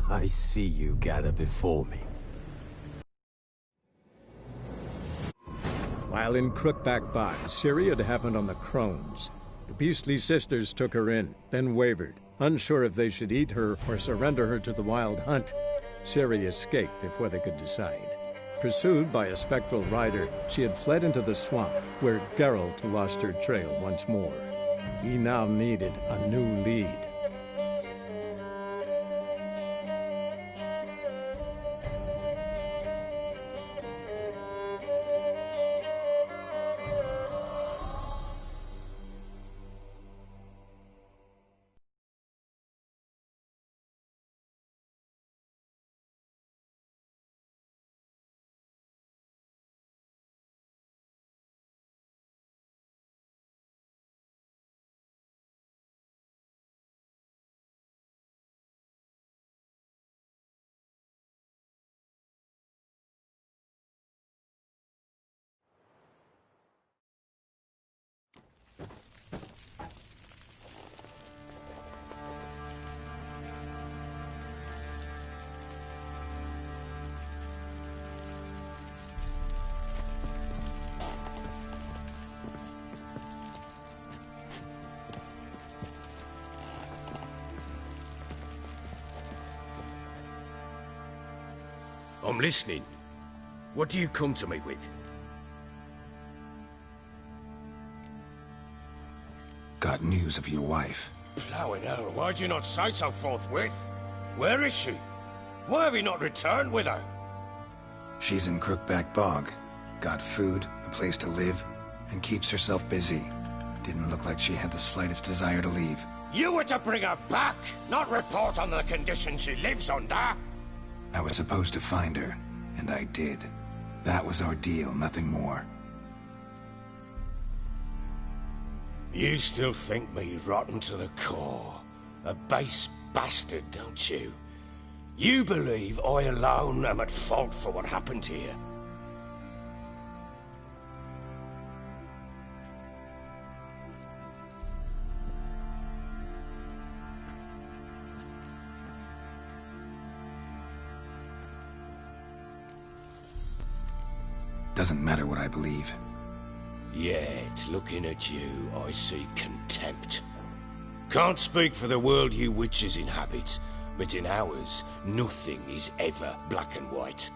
I see you gather before me. While in Crookback Bog, Ciri had happened on the Crones. The beastly sisters took her in, then wavered, unsure if they should eat her or surrender her to the Wild Hunt. Ciri escaped before they could decide. Pursued by a spectral rider, she had fled into the swamp, where Geralt lost her trail once more. He now needed a new lead. I'm listening. What do you come to me with? Got news of your wife. Plowing hell, why'd you not say so forthwith? Where is she? Why have you not returned with her? She's in Crookback Bog. Got food, a place to live, and keeps herself busy. Didn't look like she had the slightest desire to leave. You were to bring her back, not report on the conditions she lives under! I was supposed to find her, and I did. That was our deal, nothing more. You still think me rotten to the core. A base bastard, don't you? You believe I alone am at fault for what happened here. Doesn't matter what I believe. Yet, looking at you, I see contempt. Can't speak for the world you witches inhabit, but in ours, nothing is ever black and white.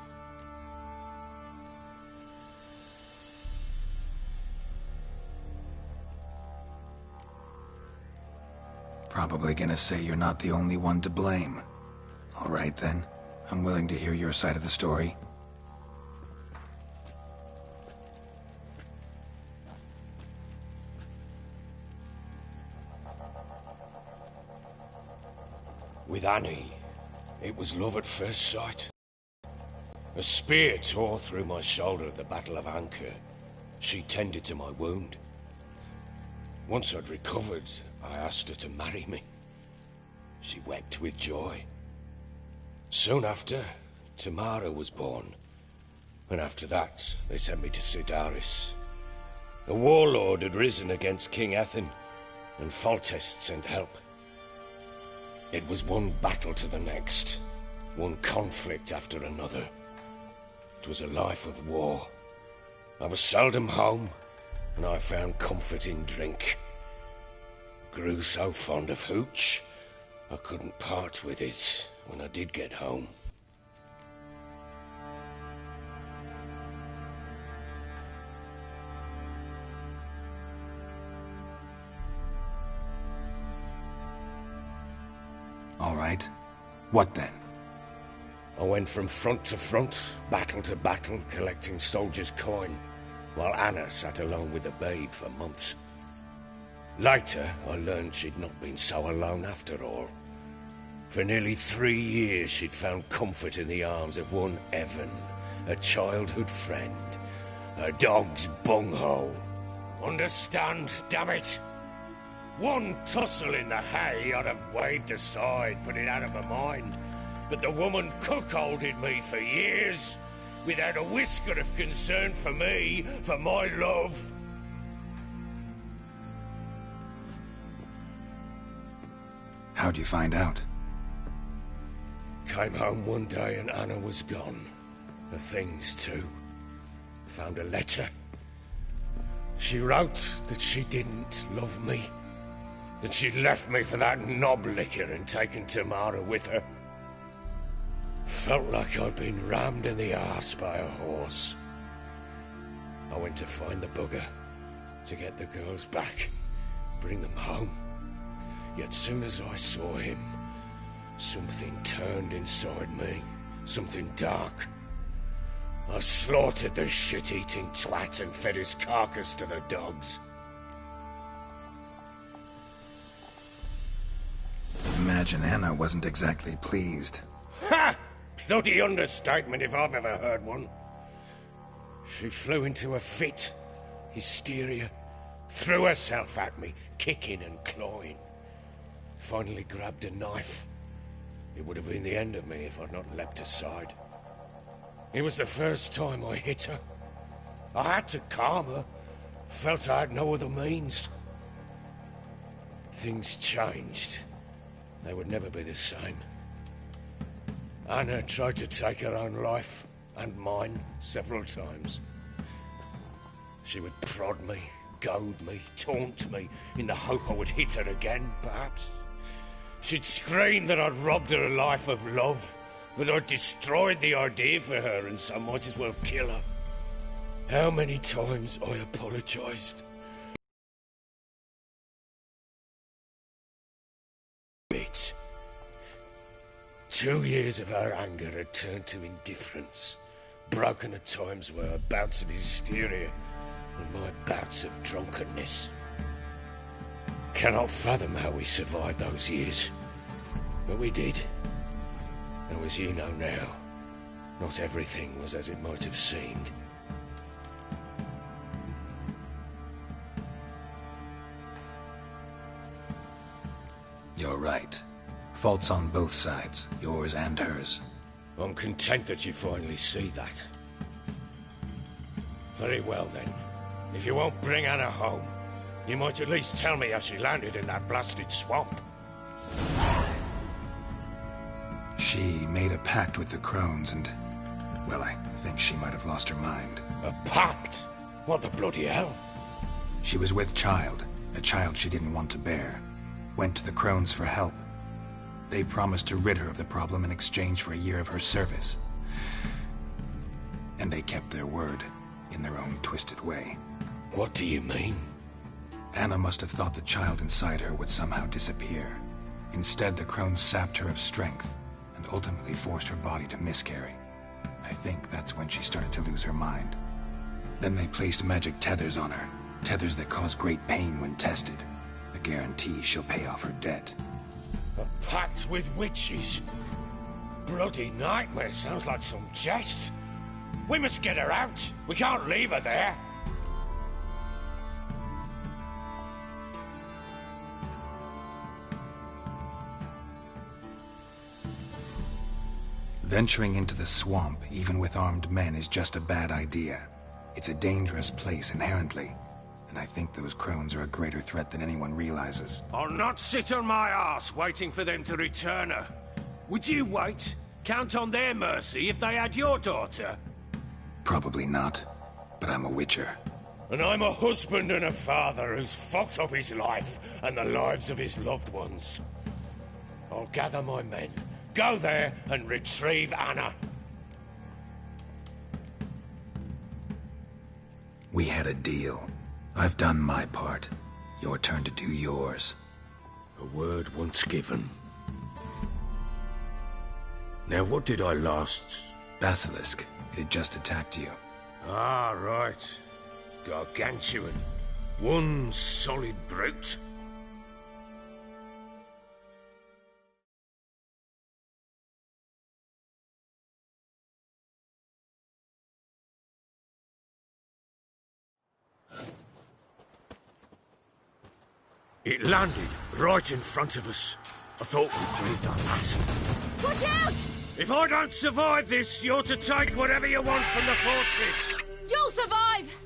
Probably gonna say you're not the only one to blame. All right then, I'm willing to hear your side of the story. With Annie, it was love at first sight. A spear tore through my shoulder at the Battle of Anchor. She tended to my wound. Once I'd recovered, I asked her to marry me. She wept with joy. Soon after, Tamara was born. And after that, they sent me to Sidaris. A warlord had risen against King Ethan, and Foltest sent help. It was one battle to the next, one conflict after another. It was a life of war. I was seldom home, and I found comfort in drink. Grew so fond of hooch, I couldn't part with it when I did get home. All right. What then? I went from front to front, battle to battle, collecting soldiers' coin, while Anna sat alone with the babe for months. Later, I learned she'd not been so alone after all. For nearly 3 years, she'd found comfort in the arms of one Evan, a childhood friend, a dog's bunghole. Understand, damn it? One tussle in the hay I'd have waved aside, put it out of my mind. But the woman cuckolded me for years, without a whisker of concern for me, for my love. How'd you find out? Came home one day and Anna was gone. The things too. Found a letter. She wrote that she didn't love me. That she'd left me for that knob licker and taken Tamara with her. Felt like I'd been rammed in the arse by a horse. I went to find the bugger, to get the girls back, bring them home. Yet soon as I saw him, something turned inside me, something dark. I slaughtered the shit-eating twat and fed his carcass to the dogs. Imagine Anna wasn't exactly pleased. Ha! Bloody understatement if I've ever heard one. She flew into a fit, hysteria, threw herself at me, kicking and clawing. Finally grabbed a knife. It would have been the end of me if I'd not leapt aside. It was the first time I hit her. I had to calm her. Felt I had no other means. Things changed. They would never be the same. Anna tried to take her own life, and mine, several times. She would prod me, goad me, taunt me, in the hope I would hit her again, perhaps. She'd scream that I'd robbed her life of love, that I'd destroyed the idea for her, and so might as well kill her. How many times I apologized. Bit. 2 years of her anger had turned to indifference, broken at times were her bouts of hysteria and my bouts of drunkenness. Cannot fathom how we survived those years, but we did. Though as you know now, not everything was as it might have seemed. You're right. Faults on both sides, yours and hers. I'm content that you finally see that. Very well then. If you won't bring Anna home, you might at least tell me how she landed in that blasted swamp. She made a pact with the crones and... well, I think she might have lost her mind. A pact? What the bloody hell? She was with child, a child she didn't want to bear. Went to the crones for help. They promised to rid her of the problem in exchange for a year of her service. And they kept their word, in their own twisted way. What do you mean? Anna must have thought the child inside her would somehow disappear. Instead, the crones sapped her of strength, and ultimately forced her body to miscarry. I think that's when she started to lose her mind. Then they placed magic tethers on her, tethers that cause great pain when tested. A guarantee she'll pay off her debt. A pact with witches? Bloody nightmare, sounds like some jest. We must get her out. We can't leave her there. Venturing into the swamp, even with armed men, is just a bad idea. It's a dangerous place inherently, and I think those crones are a greater threat than anyone realizes. I'll not sit on my arse waiting for them to return her. Would you wait? Count on their mercy if they had your daughter? Probably not, but I'm a witcher. And I'm a husband and a father who's fucked up his life and the lives of his loved ones. I'll gather my men, go there and retrieve Anna. We had a deal. I've done my part. Your turn to do yours. A word once given. Now what did I last... Basilisk. It had just attacked you. Ah, right. Gargantuan. One solid brute. It landed right in front of us. I thought we breathed our last. Watch out! If I don't survive this, you're to take whatever you want from the fortress. You'll survive!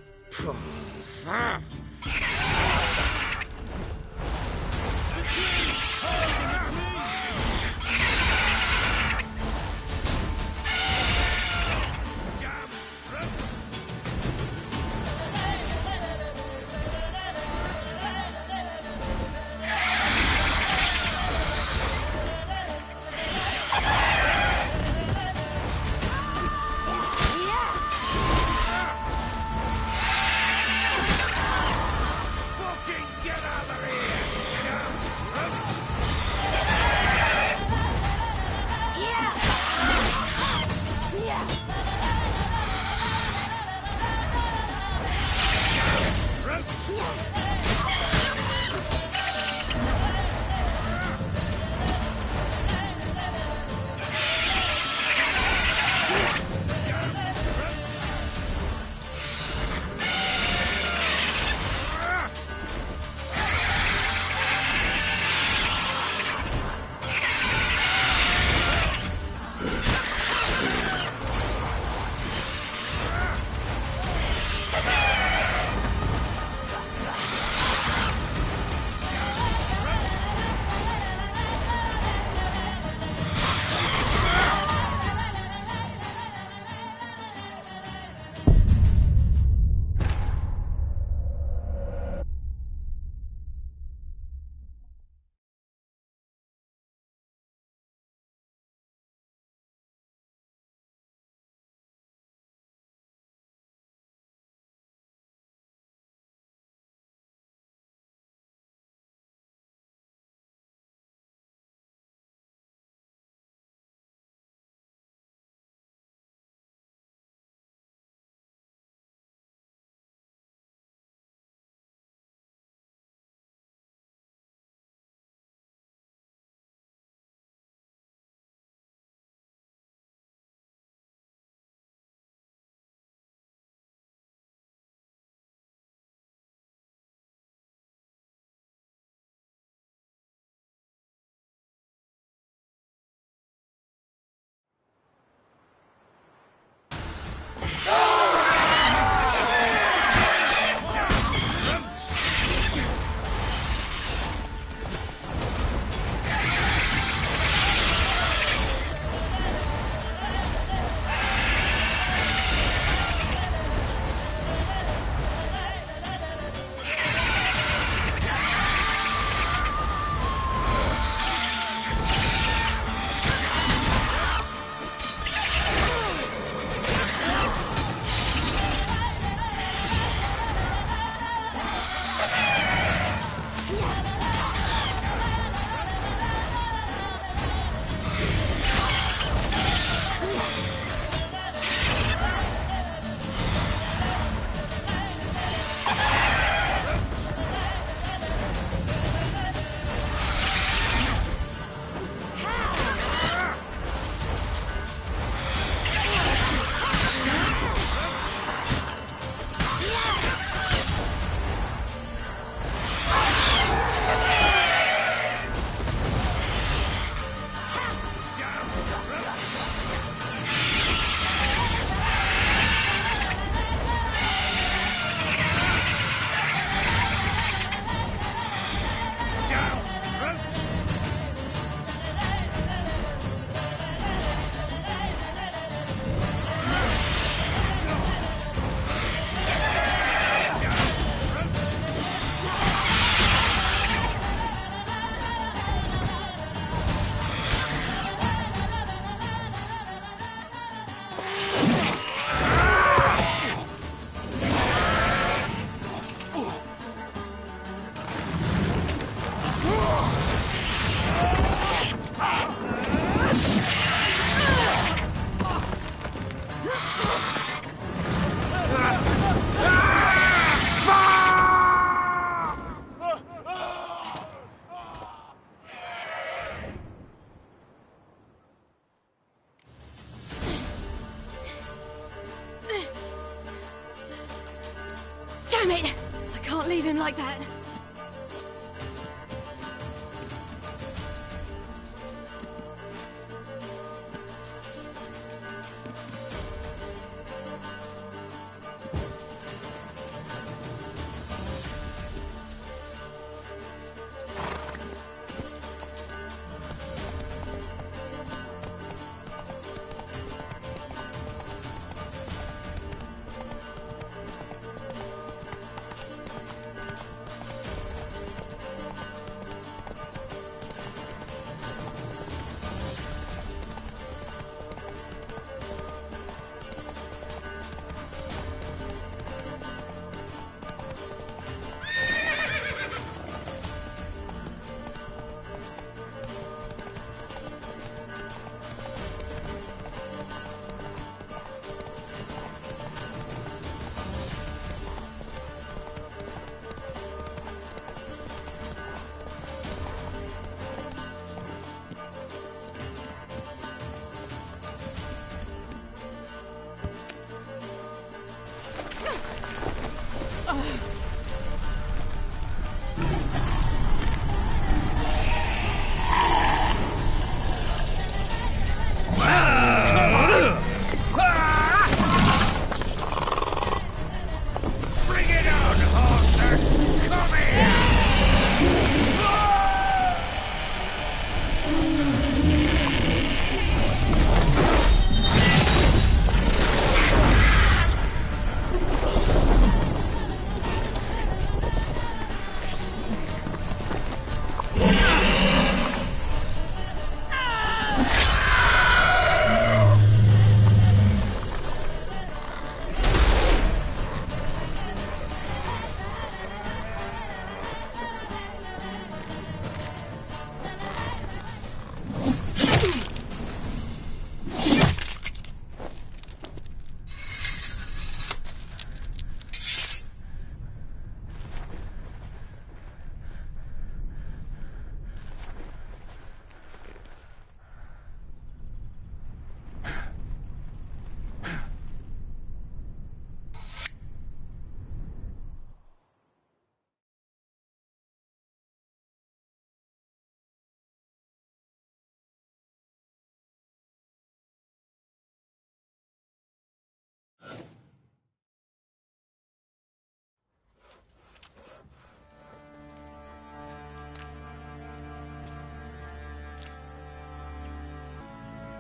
him like that.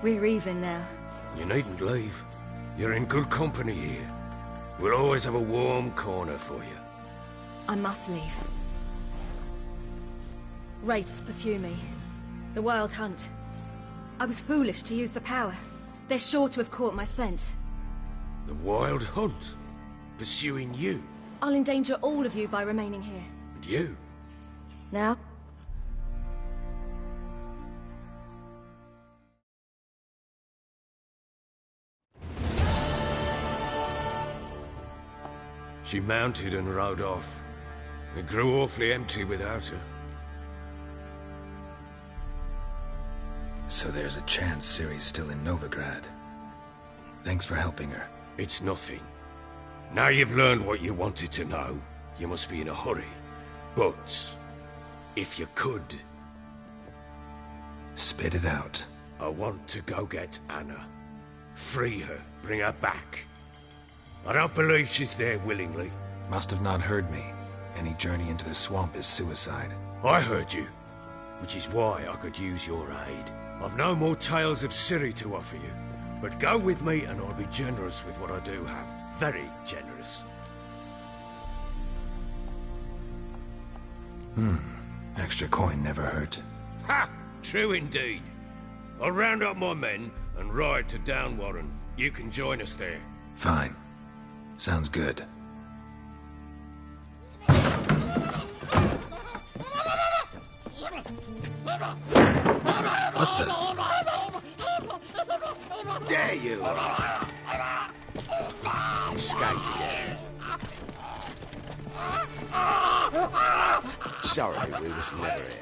We're even now. You needn't leave. You're in good company here. We'll always have a warm corner for you. I must leave. Wraiths pursue me. The Wild Hunt. I was foolish to use the power. They're sure to have caught my scent. The Wild Hunt? Pursuing you? I'll endanger all of you by remaining here. And you? Now? She mounted and rode off. It grew awfully empty without her. So there's a chance Ciri's still in Novigrad. Thanks for helping her. It's nothing. Now you've learned what you wanted to know, you must be in a hurry. But, if you could... Spit it out. I want to go get Anna. Free her, bring her back. I don't believe she's there willingly. Must have not heard me. Any journey into the swamp is suicide. I heard you, which is why I could use your aid. I've no more tales of Ciri to offer you, but go with me and I'll be generous with what I do have. Very generous. Extra coin never hurt. Ha! True indeed. I'll round up my men and ride to Downwarren. You can join us there. Fine. Sounds good. What the? There you are. Escaped again. Sorry, we was never here.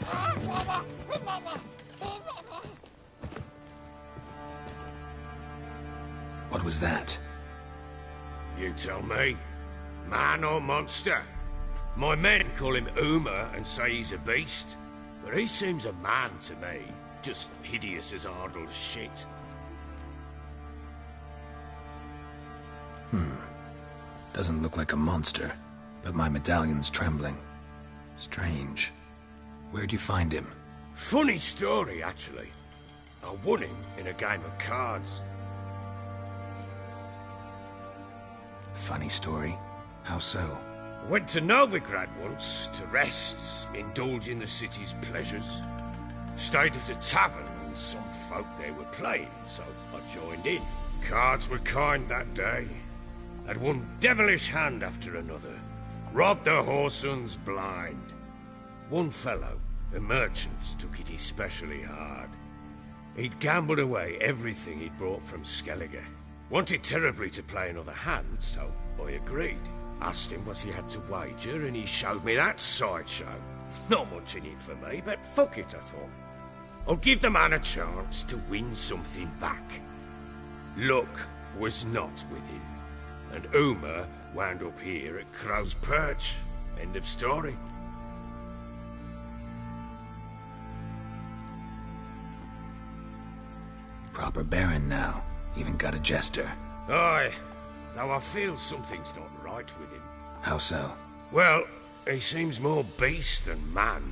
What was that? You tell me. Man or monster? My men call him Uma and say he's a beast, but he seems a man to me. Just hideous as Ardle's shit. Doesn't look like a monster, but my medallion's trembling. Strange. Where'd you find him? Funny story, actually. I won him in a game of cards. Funny story? How so? Went to Novigrad once to rest, indulge in the city's pleasures. Stayed at a tavern and some folk there were playing, so I joined in. Cards were kind that day. Had one devilish hand after another. Robbed the whoresons blind. One fellow, a merchant, took it especially hard. He'd gambled away everything he'd brought from Skellige. Wanted terribly to play another hand, so I agreed. Asked him what he had to wager, and he showed me that sideshow. Not much in it for me, but fuck it, I thought. I'll give the man a chance to win something back. Luck was not with him, and Uma wound up here at Crow's Perch. End of story. Proper baron now. Even got a jester. Aye, though I feel something's not right with him. How so? Well, he seems more beast than man,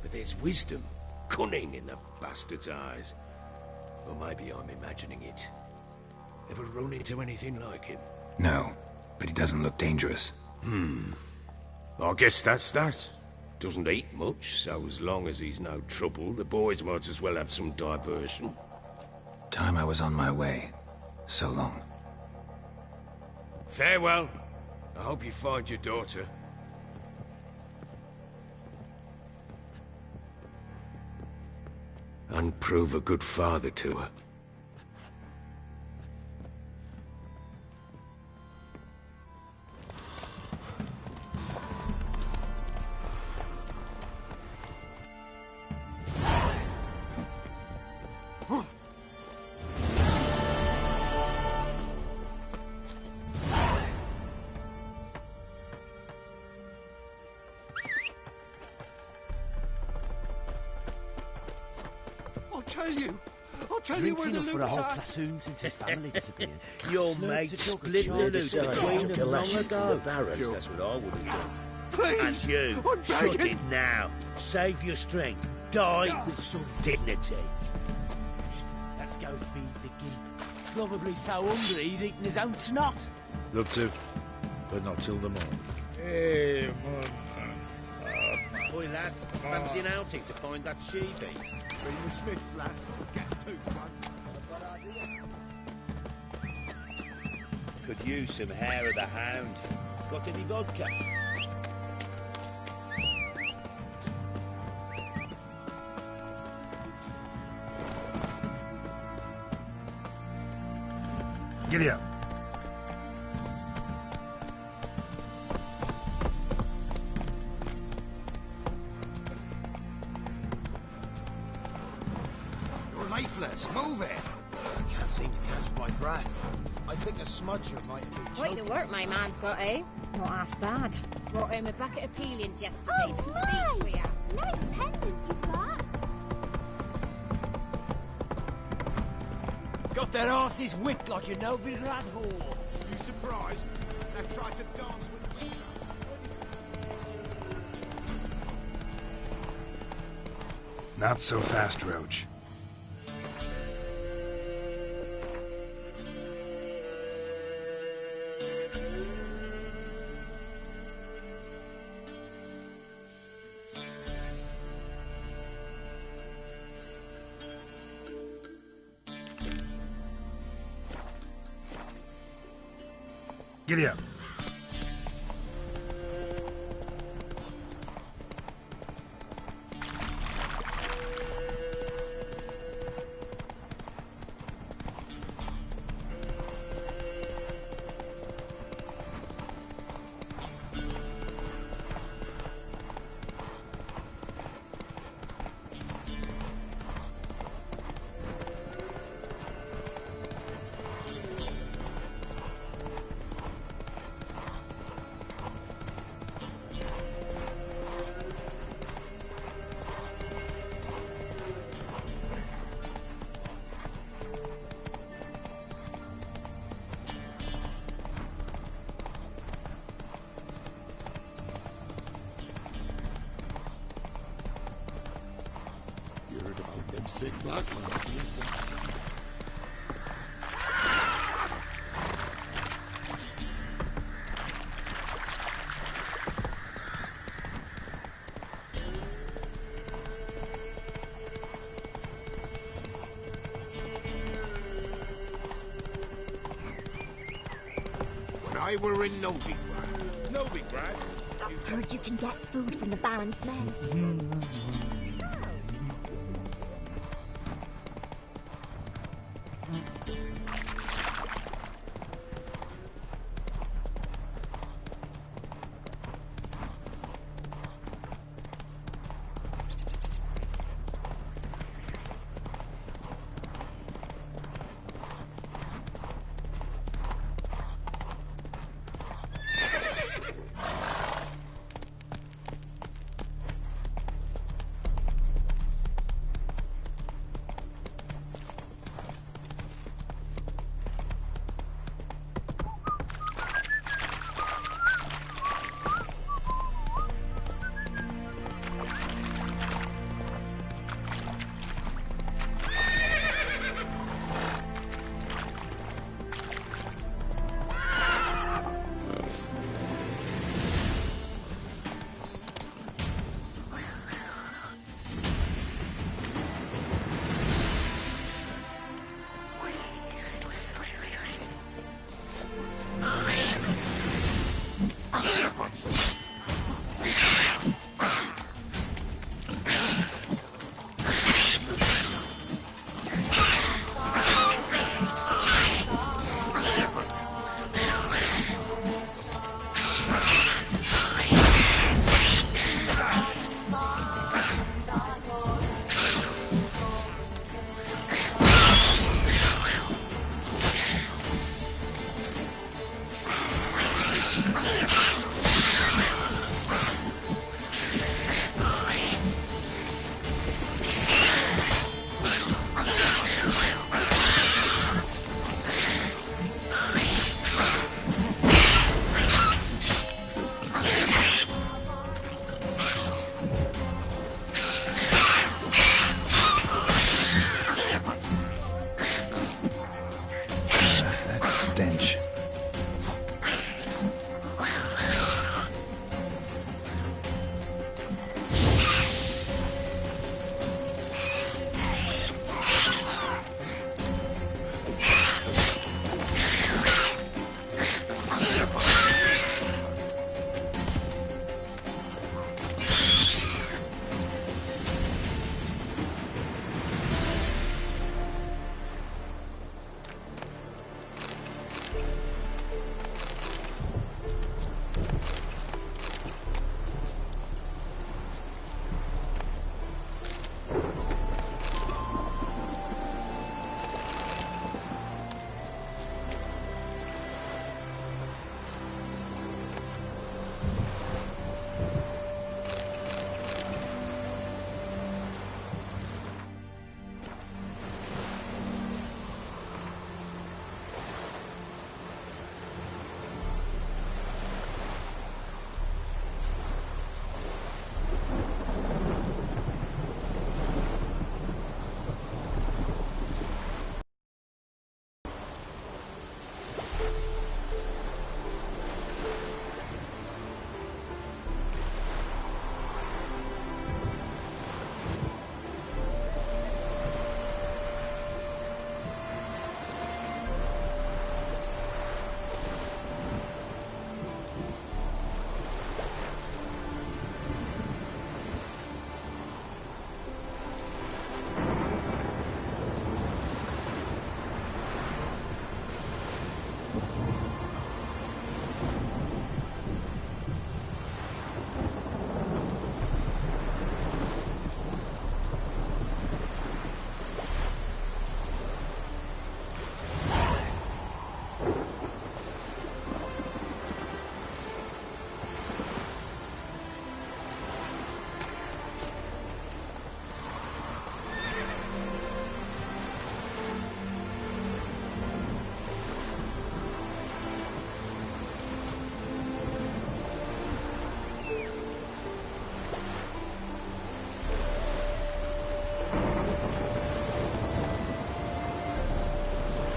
but there's wisdom, cunning in the bastard's eyes. Or maybe I'm imagining it. Ever run into anything like him? No, but he doesn't look dangerous. I guess that's that. Doesn't eat much, so as long as he's no trouble, the boys might as well have some diversion. Time I was on my way. So long. Farewell. I hope you find your daughter. And prove a good father to her. I'll tell you where the Drinks enough for a loot's whole at. platoon since his family disappeared. Your Snurped mate a jug of split the Charles loot Cider between Queen Galatian long from the ago. barons. That's what I would have done. Please, And you, I'm shut begging. it now. Save your strength. Die with some dignity. Let's go feed the gimp. Probably so hungry he's eating his own snot. Love to, but not till the morning. Hey, boy, lads, fancy an outing to find that she-beast? Bring the Smiths, lads. Get to one. Could use some hair of the hound. Got any vodka? Giddy up. You're lifeless. Move it. I can't seem to catch my breath. I think a smudger might have been Quite the choking. work my man's got, eh? Not half bad. Brought him a bucket of peelings yesterday. Oh, from the my! beast we have. Nice pendant you got. Got their asses whipped like a Novigrad whore. You surprised? They've tried to dance with me. Not so fast, Roach. Giddy up. Them sick black ones, listen. When I were in Novigrad, Heard you can get food from the Baron's men.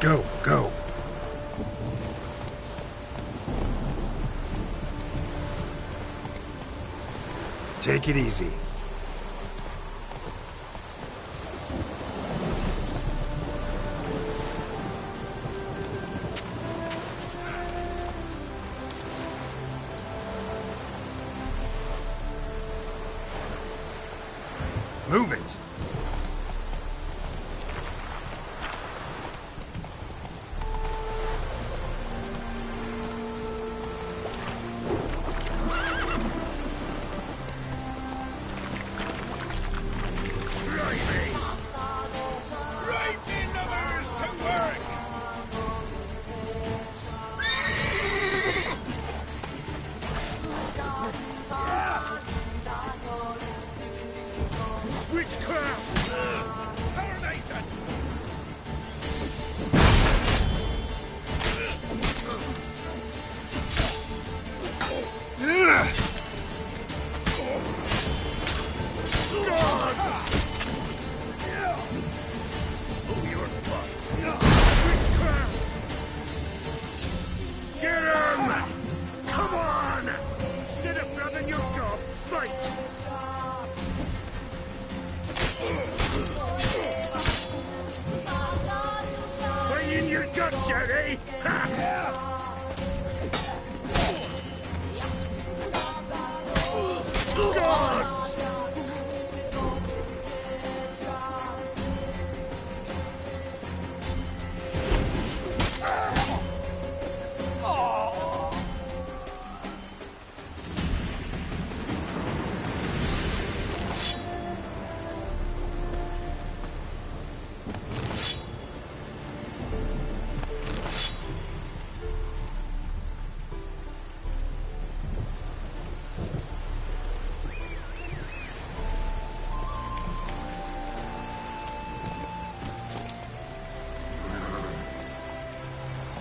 Go, go. Take it easy. Move it.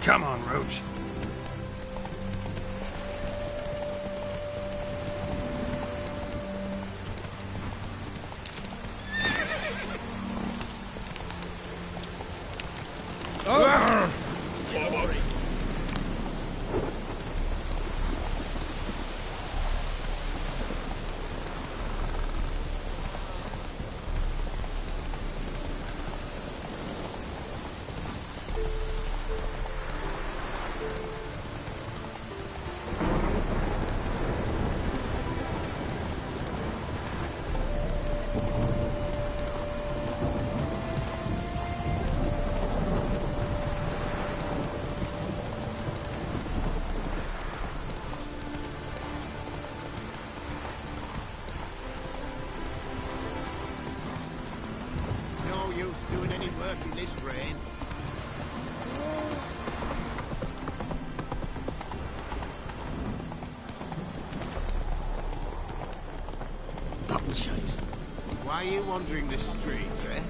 Come on, Roach. Doing any work in this rain. Bubble chase. Why are you wandering the streets, eh?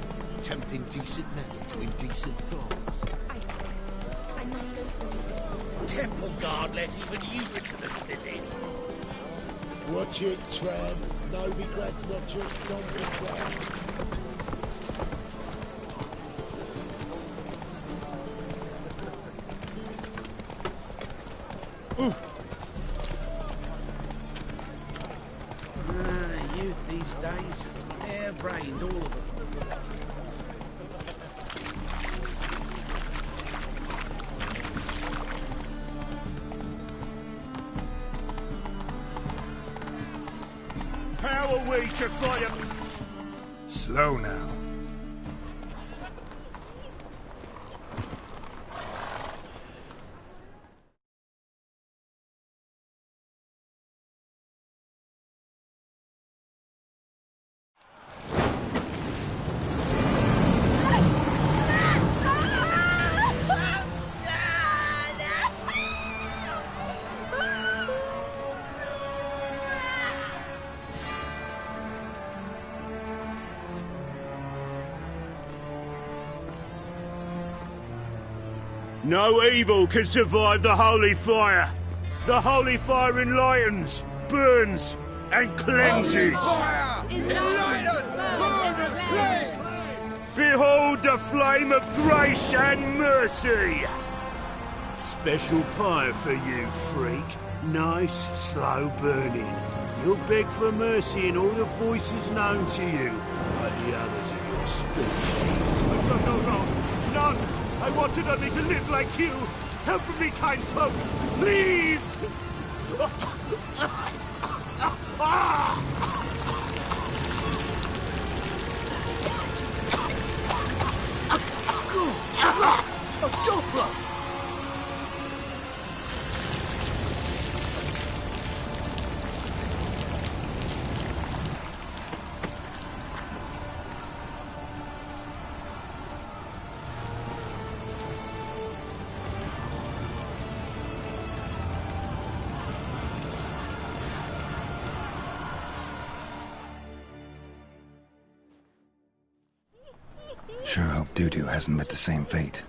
Tempting decent men to indecent thoughts. I must go to the Temple guard let even you into the city. Watch it, tramp. Novigrad's not your stomping ground. Youth these days, hair-brained, all of them. How are we to fight him? Slow now. No evil can survive the holy fire. The holy fire enlightens, burns, and cleanses. Behold the a flame of grace and mercy. Special pyre for you, freak. Nice, slow burning. You'll beg for mercy in all the voices known to you, like the others of your species. No. None! I wanted only to live like you! Help me, kind folk! Please! God! A Doppler! Sure hope Doo-Doo hasn't met the same fate.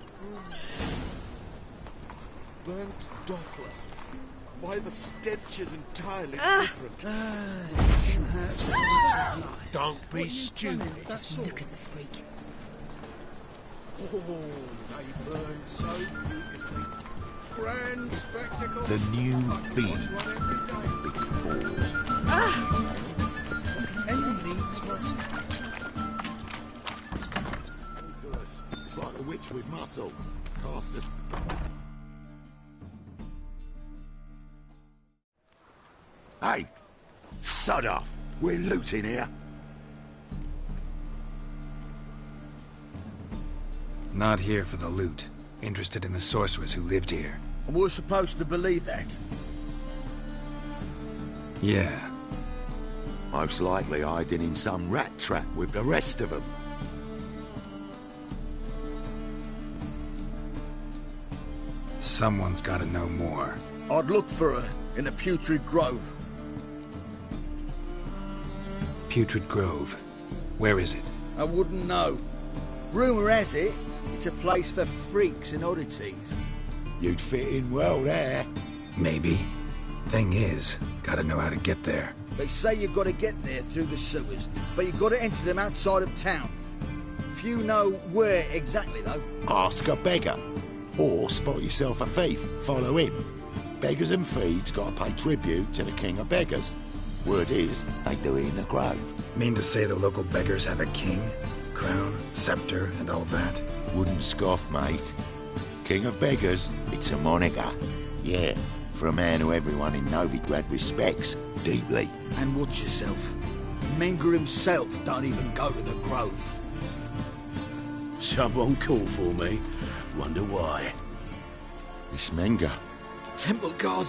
Burnt Doppler. Why, the stench is entirely different. Don't be stupid. Just look at the freak. Oh, they burn so beautifully. Grand spectacle. The new fiend. Big balls. And needs mustache. It's like a witch with muscle. Cast it. Hey, sod off. We're looting here. Not here for the loot. Interested in the sorcerers who lived here. And we're supposed to believe that? Yeah. Most likely hiding in some rat trap with the rest of them. Someone's gotta know more. I'd look for her in the Putrid Grove. Putrid Grove. Where is it? I wouldn't know. Rumour has it, it's a place for freaks and oddities. You'd fit in well there. Maybe. Thing is, gotta know how to get there. They say you've got to get there through the sewers, but you've got to enter them outside of town. Few know where exactly, though. Ask a beggar. Or spot yourself a thief. Follow him. Beggars and thieves got to pay tribute to the king of beggars. Word is, they do it in the grove. Mean to say the local beggars have a king, crown, scepter, and all that? Wouldn't scoff, mate. King of beggars, it's a moniker. Yeah, for a man who everyone in Novigrad respects deeply. And watch yourself. Menger himself don't even go to the grove. Someone call for me. Wonder why. It's Menger. Temple guard.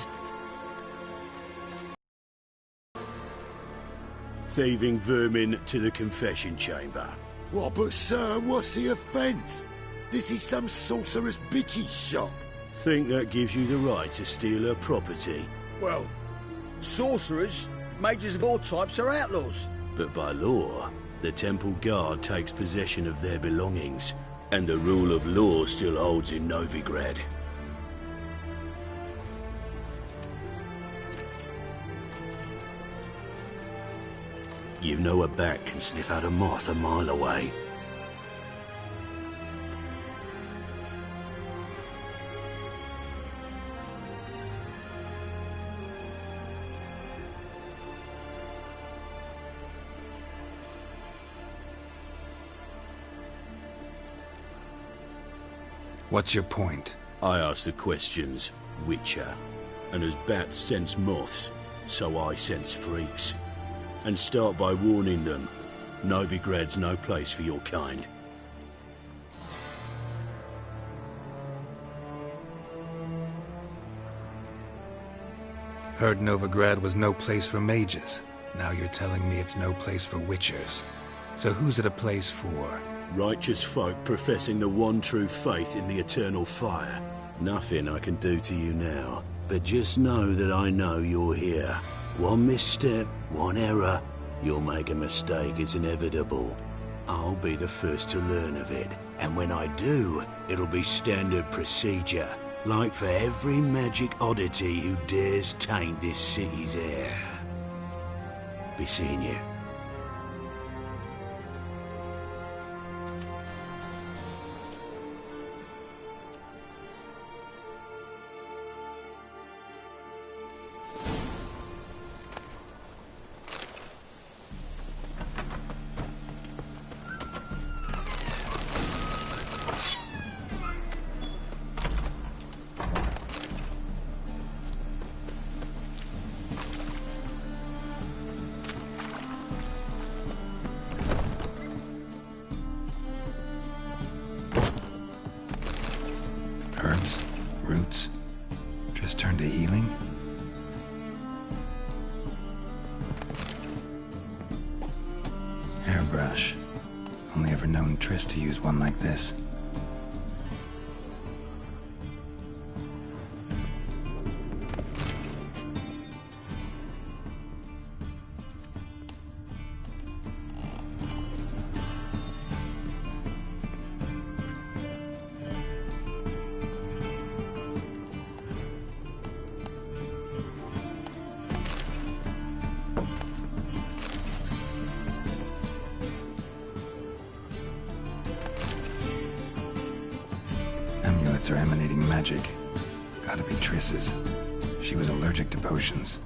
Thieving vermin to the confession chamber. What, but sir, what's the offence? This is some sorcerer's bitchy shop. Think that gives you the right to steal her property? Well, sorcerers, mages of all types are outlaws. But by law, the temple guard takes possession of their belongings, and the rule of law still holds in Novigrad. You know a bat can sniff out a moth a mile away. What's your point? I ask the questions, Witcher. And as bats sense moths, so I sense freaks. And start by warning them, Novigrad's no place for your kind. Heard Novigrad was no place for mages. Now you're telling me it's no place for witchers. So who's it a place for? Righteous folk professing the one true faith in the eternal fire. Nothing I can do to you now, but just know that I know you're here. One misstep, one error, you'll make a mistake, it's inevitable. I'll be the first to learn of it, and when I do, it'll be standard procedure. Like for every magic oddity who dares taint this city's air. Be seeing you. Only ever known Triss to use one like this. Amulets are emanating magic. Gotta be Triss's. She was allergic to potions.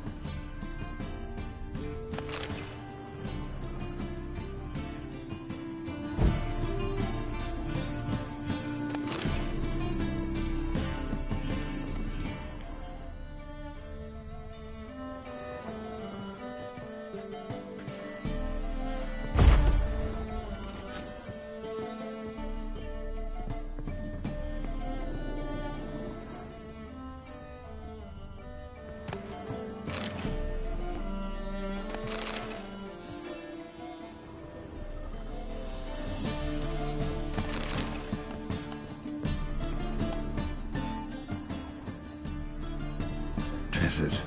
Triss's.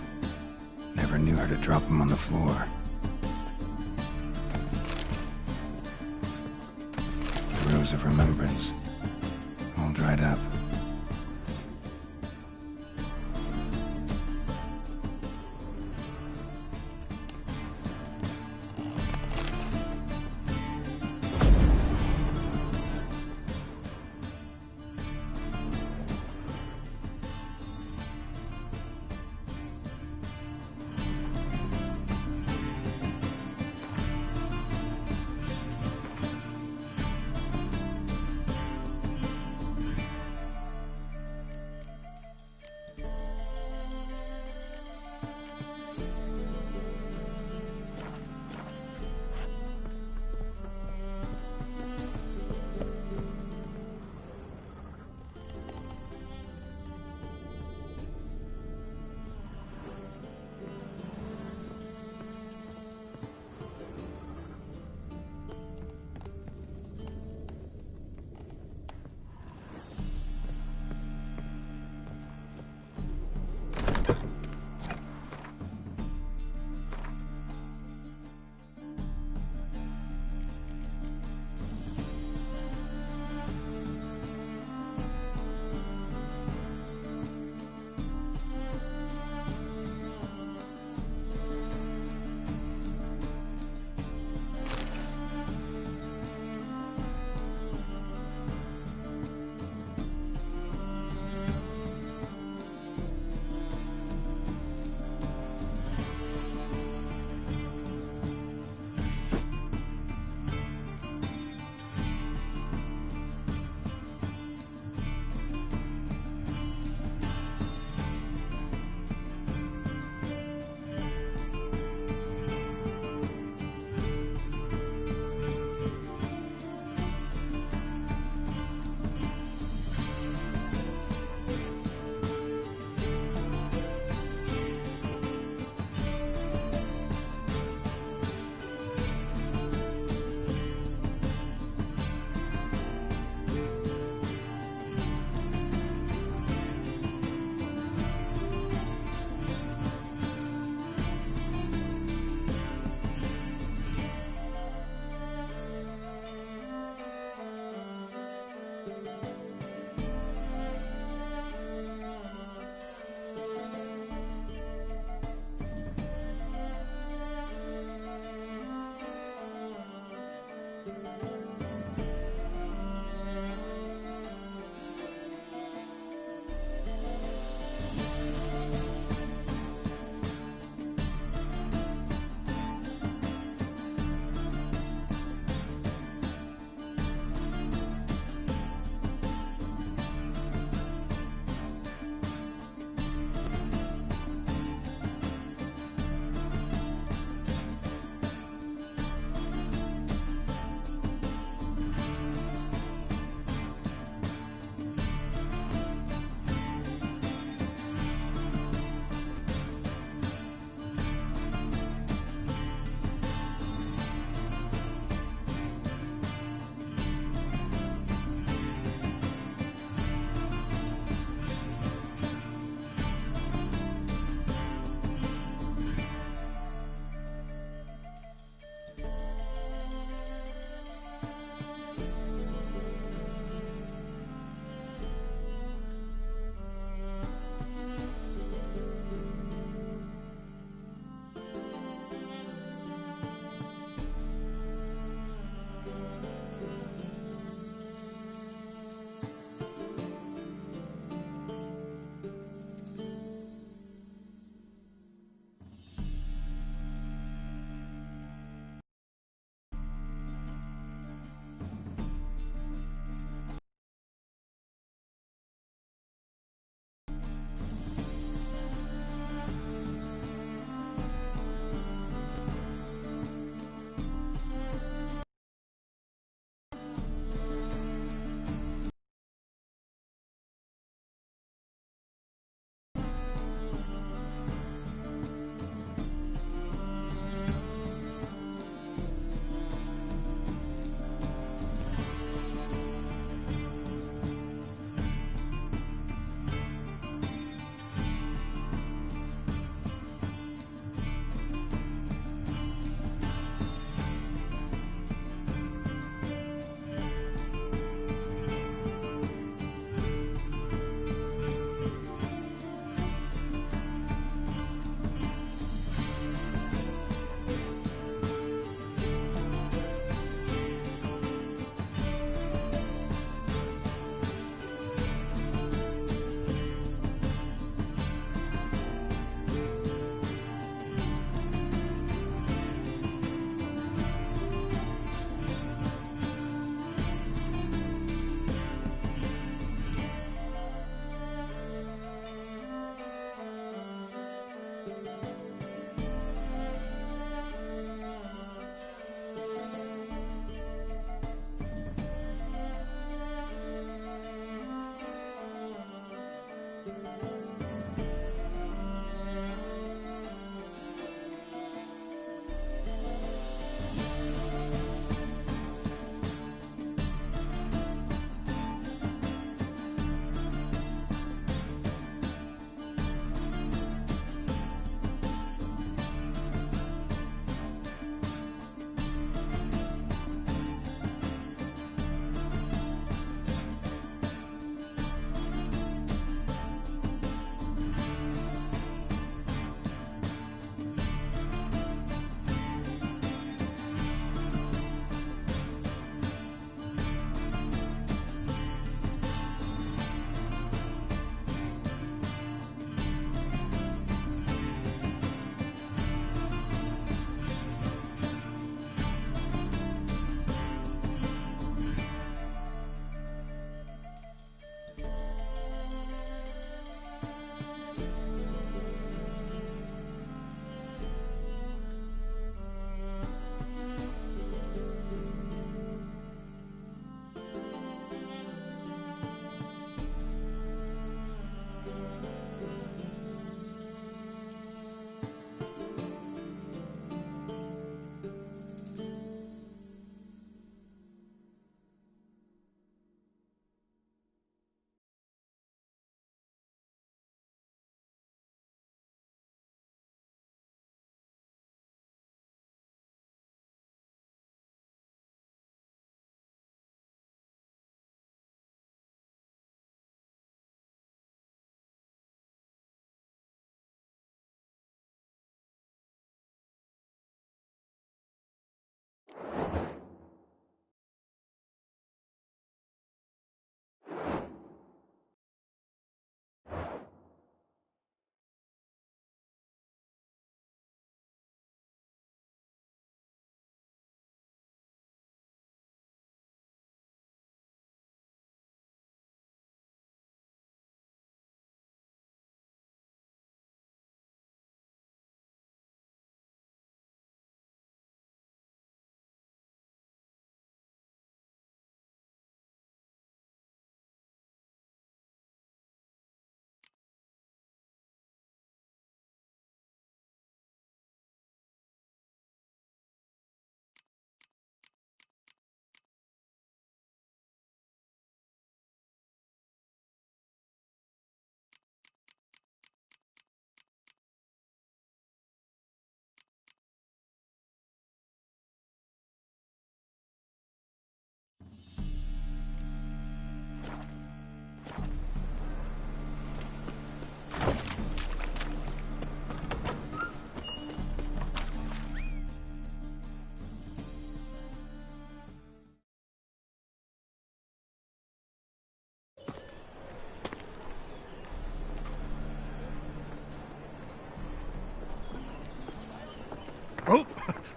Never knew her to drop them on the floor. The Rose of Remembrance. All dried up.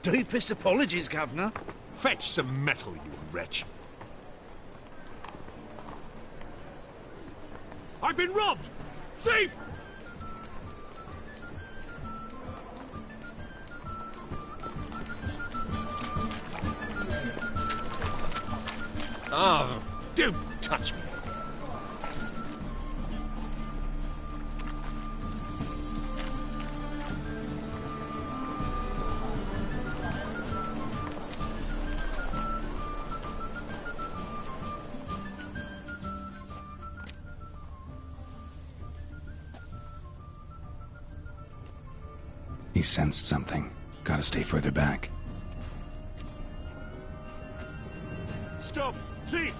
Deepest apologies, Governor. Fetch some metal, you wretch. I've been robbed! Thief! Oh, don't touch me. He sensed something. Gotta stay further back. Stop! Thief!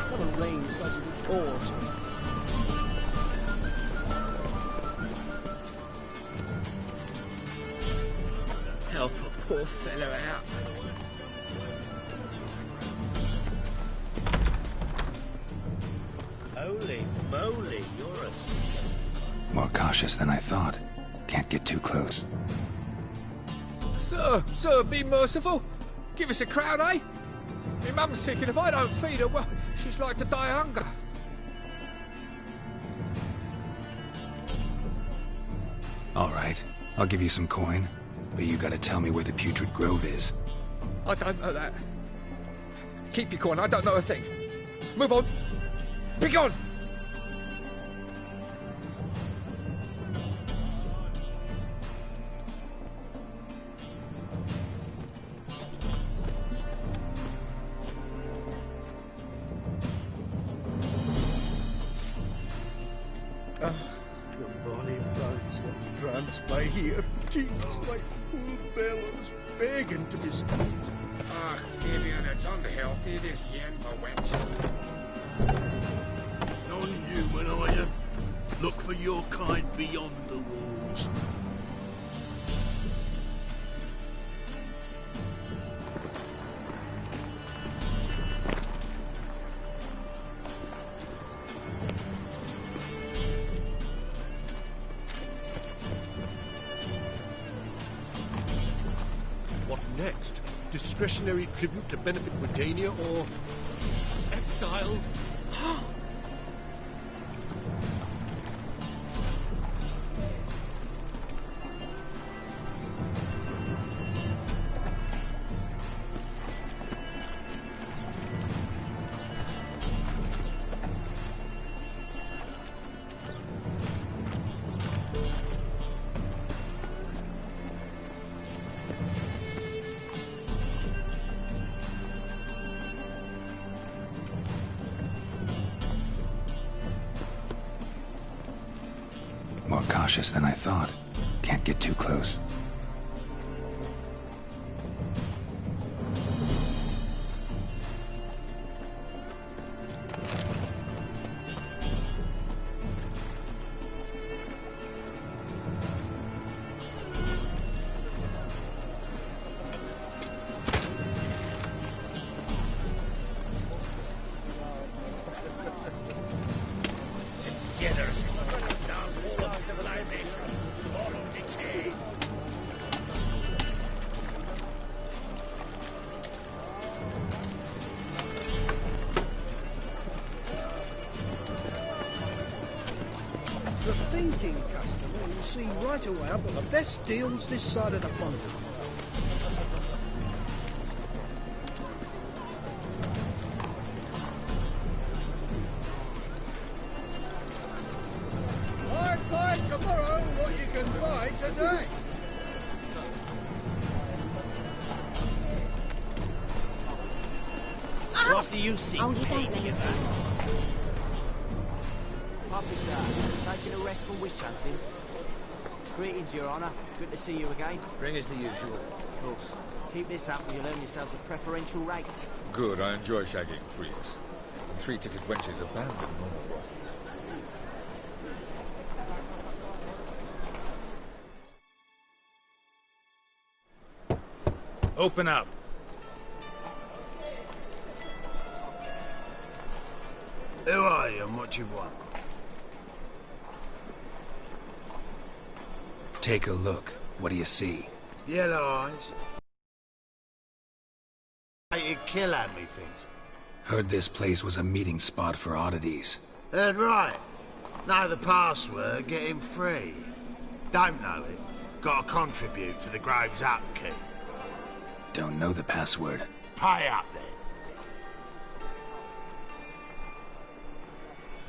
Never rains, doesn't it? Pours. Help a poor fellow out. Holy moly, you're a seeker. More cautious than I thought. Can't get too close. Sir, be merciful. Give us a crowd, eh? My mum's sick, and if I don't feed her, well, she's like to die of hunger. All right, I'll give you some coin, but you gotta tell me where the Putrid Grove is. I don't know that. Keep your coin, I don't know a thing. Move on. Be gone! The bonny birds that prance by here, cheeks like full bellows, begging to be squeezed. Ah, Fabian, it's unhealthy, this yen for wenches. Non-human, are you? Look for your kind beyond the walls. What next? Discretionary tribute to benefit Britannia or exile? More cautious than I thought. Can't get too close. Generous. Down all of civilization. All of decay. The thinking customer will see right away I've got the best deals this side of the pond. I buy tomorrow what you can buy today. What do you see? Oh, you don't paying mean that? Officer, taking a rest from witch hunting. Greetings, Your Honour. Good to see you again. Ring as the usual. Of course. Keep this up and you'll earn yourselves a preferential rate. Good, I enjoy shagging freaks. And three-titted wenches abound in normal brothels. Open up. Who are you and what you want? Take a look. What do you see? Yellow eyes. Hated kill at me things. Heard this place was a meeting spot for oddities. Heard right. Know the password, get him free. Don't know it. Gotta contribute to the Grove's upkeep. Don't know the password. Pay up then.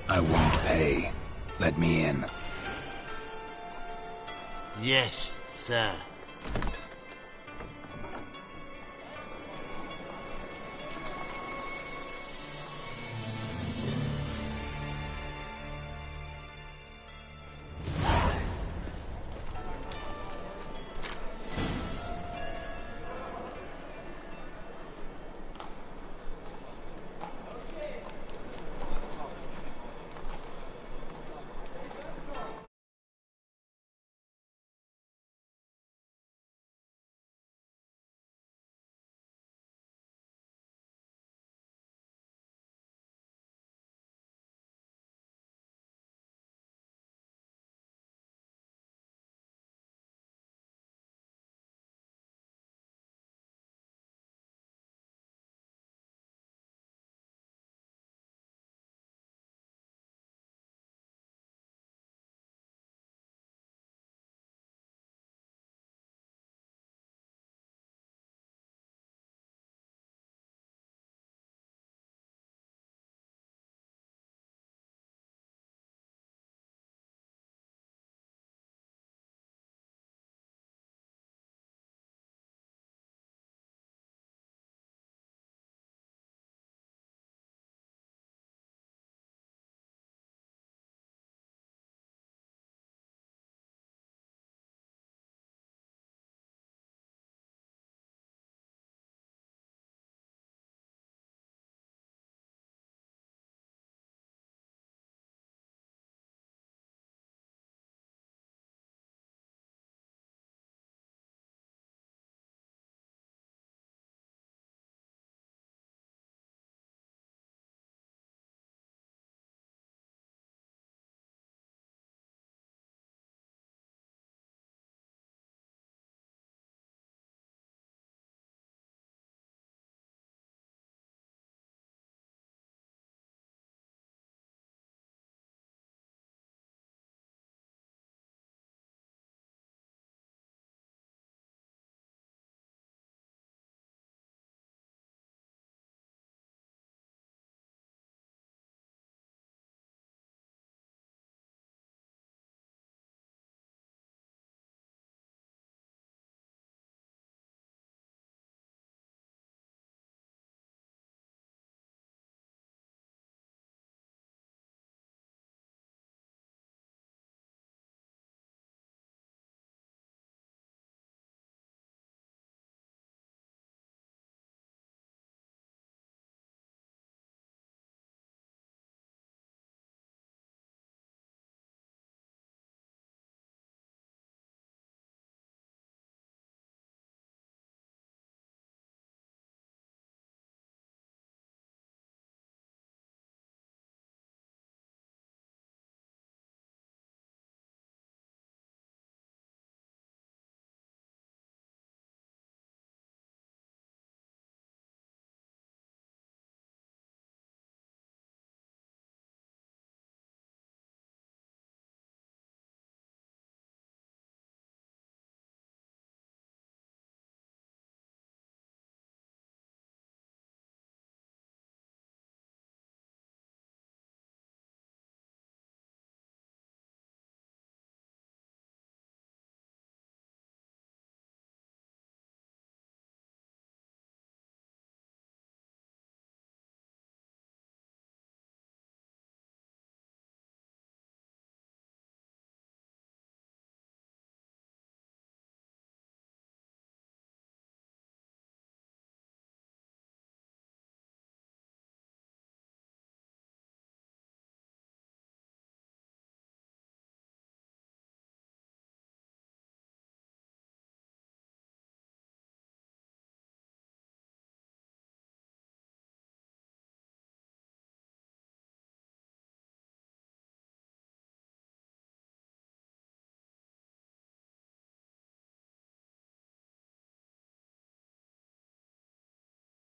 I won't pay. Let me in. Yes, sir.